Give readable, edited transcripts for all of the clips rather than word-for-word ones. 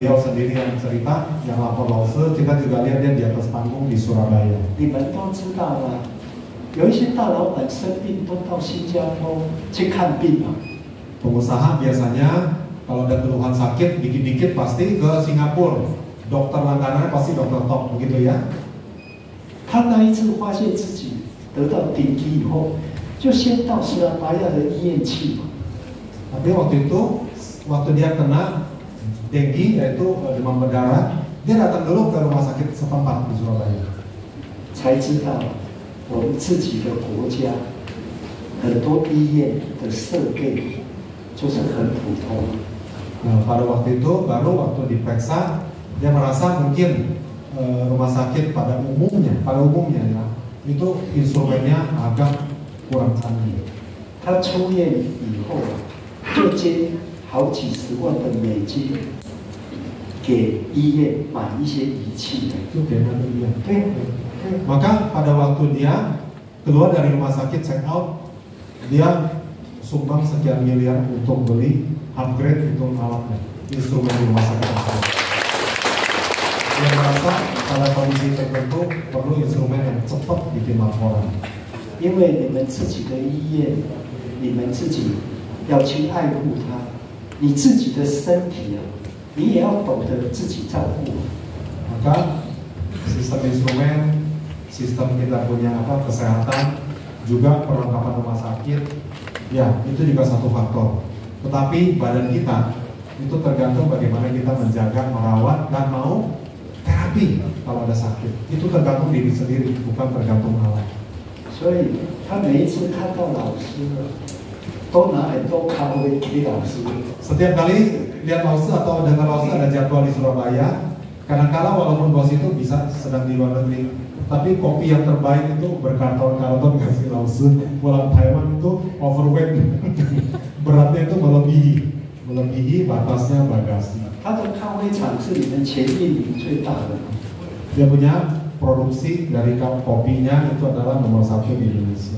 Beliau sendiri yang cerita, yang lapor Lause, kita juga lihat dia di atas panggung di Surabaya. 你们都知道啊，有一些大老板生病都到新加坡去看病嘛。 Pengusaha biasanya kalau ada keluhan sakit dikit-dikit pasti ke Singapura. Dokter langganannya pasti dokter top, begitu ya? 他那一次发现自己得到顶级以后，就先到斯拉巴亚的医院去嘛。 Tapi waktu itu, waktu dia kena dengue yaitu demam berdarah, dia datang dulu ke rumah sakit setempat di Surabaya. 才知道我们自己的国家很多医院的设备就是很普通。 Nah, pada waktu itu baru waktu diperiksa dia merasa mungkin rumah sakit pada umumnya ya itu instrumennya agak kurang canggih. 他出院以后就捐好几十万的美金给医院买一些仪器。 Itu dia dia. 对。 Maka pada waktu dia keluar dari rumah sakit check out, dia sumbang sekian miliar untuk beli upgrade itu alatnya, instrumen di rumah sakit tersebut. Dia merasa pada kondisi tertentu perlu instrumen yang cepat bikin laporan. 因为你们自己的医院，你们自己要去爱护它，你自己的身体啊，你也要懂得自己照顾。 Maka sistem instrumen, sistem kita punya kesehatan, juga perlengkapan rumah sakit, ya itu juga satu faktor. Tetapi badan kita itu tergantung bagaimana kita menjaga, merawat dan mau terapi kalau ada sakit. Itu tergantung diri sendiri, bukan tergantung alat. 所以他每一次看到老师了，都拿很多咖啡给老师。 Setiap kali lihat Lause atau dengar Lause ada jadwal di Surabaya, kadang-kala walaupun bos itu bisa sedang di luar negeri, tapi kopi yang terbaik itu berkarton-karton kasih Lause. Pulang Taiwan itu overweight, beratnya itu melebihi batasnya bagasi. 他的咖啡厂是你们前印尼最大的。 Dia punya produksi dari kopinya itu adalah nomor 1 di Indonesia.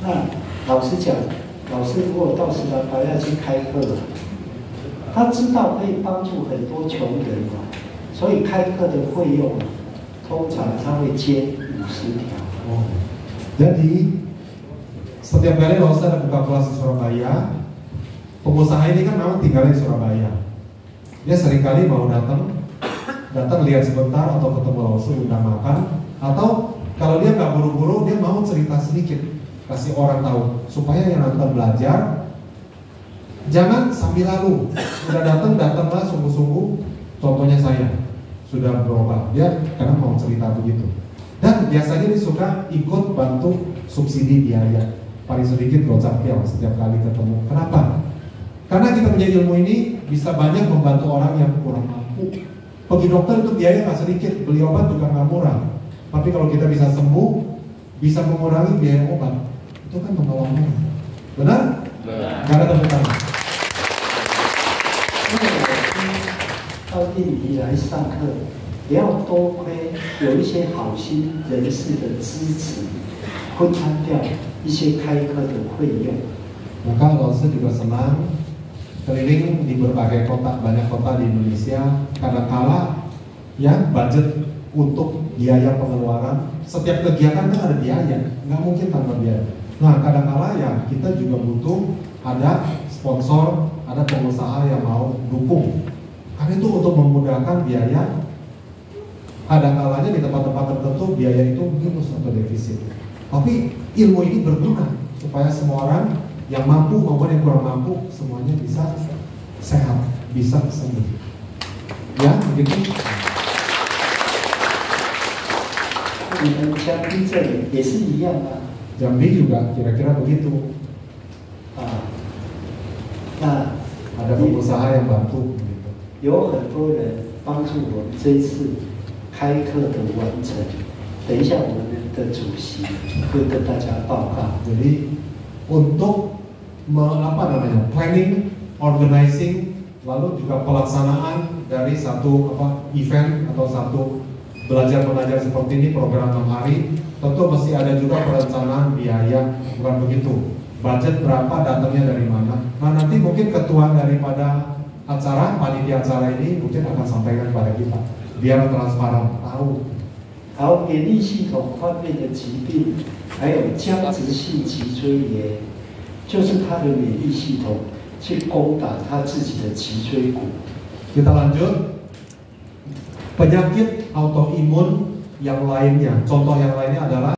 那老实讲，老师如果到斯拉巴亚去开课，他知道可以帮助很多穷人嘛，所以开课的费用通常他会接50条。 Oh. Jadi setiap kali Lause ada buka kelas di Surabaya, pengusaha ini kan memang tinggal di Surabaya. Dia seringkali mau datang lihat sebentar atau ketemu Lause undang makan, atau kalau dia nggak buru-buru dia mau cerita sedikit, kasih orang tahu supaya yang nonton belajar. Jangan sambil lalu, sudah datanglah sungguh-sungguh. Contohnya saya sudah berubah, dia karena mau cerita begitu. Dan biasanya dia suka ikut bantu subsidi biaya, paling sedikit gocapil setiap kali ketemu. Kenapa? Karena kita punya ilmu ini bisa banyak membantu orang yang kurang mampu. Pergi dokter itu biaya nggak sedikit, beli obat juga nggak murah. Tapi kalau kita bisa sembuh, bisa mengurangi biaya obat, itu kan menolong orang. Benar? Benar. Nggak ada tepuk tangan. 到印尼来上课，不要多亏有一些好心人士的支持，分摊掉一些开课的费用。 Maka Lause juga senang keliling di berbagai kota, banyak kota di Indonesia. Kadangkala ya budget untuk biaya pengeluaran setiap kegiatan kan ada biaya, nggak mungkin tanpa biaya. Nah kadangkala ya kita juga butuh ada sponsor, ada pengusaha yang mau dukung. Karena itu untuk memudahkan biaya. Kadang-kalanya di tempat-tempat tertentu biaya itu minus atau defisit. Tapi ilmu ini berguna supaya semua orang yang mampu maupun yang kurang mampu semuanya bisa sehat, bisa sembuh. Ya, begitu. 你们嘉宾这里也是一样啊。 Jambi juga kira-kira begitu. 啊，那 Ada pengusaha yang bantu. Gitu. 有很多人帮助我们这一次开课的完成。等一下，我们的主席会跟大家报告。 Jadi untuk planning, organizing, lalu juga pelaksanaan dari satu event atau satu belajar mengajar seperti ini program 6 hari, tentu mesti ada juga perencanaan biaya, bukan begitu. Budget berapa, datangnya dari mana. Nah nanti mungkin ketua daripada acara, panitia acara ini mungkin akan sampaikan kepada kita, biar transparan, tahu. 好，免疫系统方面的疾病，还有僵直性脊椎炎，就是他的免疫系统去攻打他自己的脊椎骨。 Kita lanjut. Penyakit autoimun yang lainnya, contoh yang lainnya adalah